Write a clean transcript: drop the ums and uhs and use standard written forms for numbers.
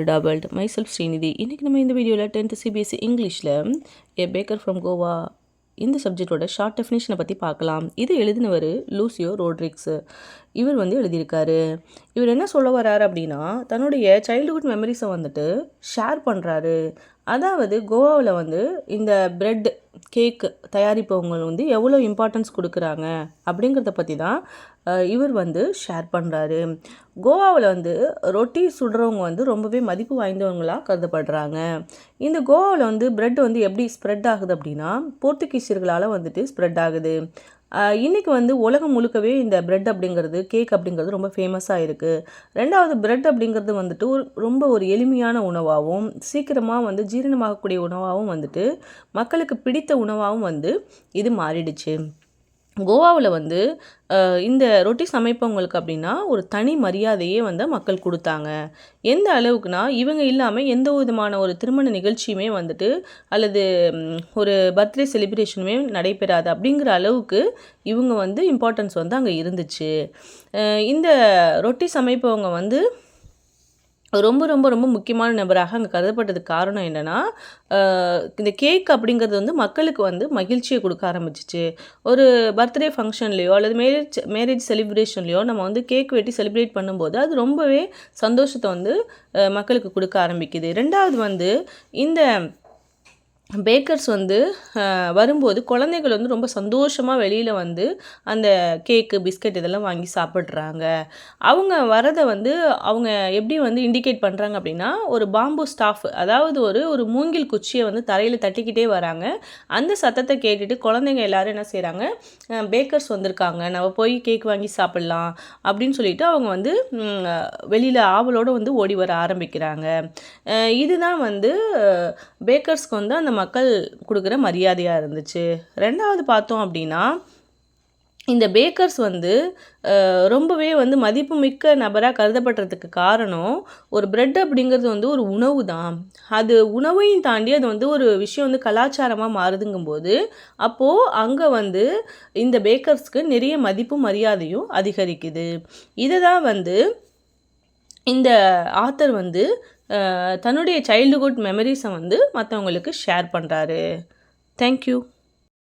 doubled. Myself Srinidhi. இன்னைக்கு நம்ம இந்த வீடியோவில் 10th CBSE இங்கிலீஷில் ஏ பேக்கர் ஃப்ரம் கோவா இந்த சப்ஜெக்டோட ஷார்ட் டெஃபினேஷனை பற்றி பார்க்கலாம். இது எழுதினவர் லூசியோ ரோட்ரிக்ஸு. இவர் எழுதியிருக்காரு. இவர் என்ன சொல்ல வர்றாரு அப்படின்னா, தன்னுடைய சைல்டுஹுட் மெமரிஸை ஷேர் பண்ணுறாரு. அதாவது கோவாவில் இந்த பிரெட் கேக்கு தயாரிப்பவங்க எவ்வளோ இம்பார்ட்டன்ஸ் கொடுக்குறாங்க அப்படிங்கிறத பற்றி தான் இவர் ஷேர் பண்ணுறாரு. கோவாவில் ரொட்டி சுடுறவங்க ரொம்பவே மதிப்பு வாய்ந்தவங்களாக கருதப்படுறாங்க. இந்த கோவாவில் பிரெட் எப்படி ஸ்ப்ரெட் ஆகுது அப்படின்னா, போர்த்துகீசியர்களால் ஸ்ப்ரெட் ஆகுது. இன்றைக்கி உலகம் முழுக்கவே இந்த பிரெட் அப்படிங்கிறது, கேக் அப்படிங்கிறது ரொம்ப ஃபேமஸாக இருக்குது. ரெண்டாவது, பிரெட் அப்படிங்கிறது ரொம்ப ஒரு எளிமையான உணவாகவும் சீக்கிரமாக ஜீரணமாகக்கூடிய உணவாகவும் மக்களுக்கு பிடித்த உணவாகவும் இது மாறிடுச்சு. கோவாவில் இந்த ரொட்டி சமைப்பவங்களுக்கு அப்படின்னா ஒரு தனி மரியாதையே மக்கள் கொடுத்தாங்க. எந்த அளவுக்குனா, இவங்க இல்லாமல் எந்த விதமான ஒரு திருமண நிகழ்ச்சியுமே அல்லது ஒரு பர்த்டே செலிப்ரேஷனுமே நடைபெறாது அப்படிங்கிற அளவுக்கு இவங்க இம்பார்ட்டன்ஸ் அங்கே இருந்துச்சு. இந்த ரொட்டி சமைப்பவங்க ரொம்ப ரொம்ப ரொம்ப முக்கியமான நபராக அங்கே கருதப்பட்டதுக்கு காரணம் என்னென்னா, இந்த கேக் அப்படிங்கிறது மக்களுக்கு மகிழ்ச்சியை கொடுக்க ஆரம்பிச்சிச்சு. ஒரு பர்த்டே ஃபங்க்ஷன்லேயோ அல்லது மேரேஜ் செலிப்ரேஷன்லேயோ நம்ம கேக் வெட்டி செலிப்ரேட் பண்ணும்போது அது ரொம்பவே சந்தோஷத்தை மக்களுக்கு கொடுக்க ஆரம்பிக்குது. ரெண்டாவது இந்த பேக்கர்ஸ் வரும்போது குழந்தைகள் ரொம்ப சந்தோஷமாக வெளியில் அந்த கேக்கு பிஸ்கட் இதெல்லாம் வாங்கி சாப்பிட்றாங்க. அவங்க வரதை அவங்க எப்படி இண்டிகேட் பண்ணுறாங்க அப்படின்னா, ஒரு பாம்பு ஸ்டாஃப், அதாவது ஒரு மூங்கில் குச்சியை தரையில் தட்டிக்கிட்டே வராங்க. அந்த சத்தத்தை கேட்டுட்டு குழந்தைங்க எல்லோரும் என்ன செய்கிறாங்க, பேக்கர்ஸ் வந்திருக்காங்க, நம்ம போய் கேக் வாங்கி சாப்பிட்லாம் அப்படின்னு சொல்லிட்டு அவங்க வெளியில் ஆவலோடு ஓடி வர ஆரம்பிக்கிறாங்க. இதுதான் பேக்கர்ஸ்க்கு அந்த மக்கள் கொடுக்குற மரியாதையாக இருந்துச்சு. ரெண்டாவது பார்த்தோம் அப்படின்னா, இந்த பேக்கர்ஸ் ரொம்பவே மதிப்புமிக்க நபராக கருதப்படுறதுக்கு காரணம், ஒரு பிரெட் அப்படிங்கிறது ஒரு உணவு தான். அது உணவையும் தாண்டி அது ஒரு விஷயம் கலாச்சாரமாக மாறுதுங்கும்போது, அப்போது அங்கே இந்த பேக்கர்ஸ்க்கு நிறைய மதிப்பு மரியாதையும் அதிகரிக்குது. இதை தான் இந்த ஆத்தர் தன்னுடைய சைல்டுஹுட் மெமரிஸை மற்றவங்களுக்கு ஷேர் பண்ணுறாரு. தேங்க்யூ.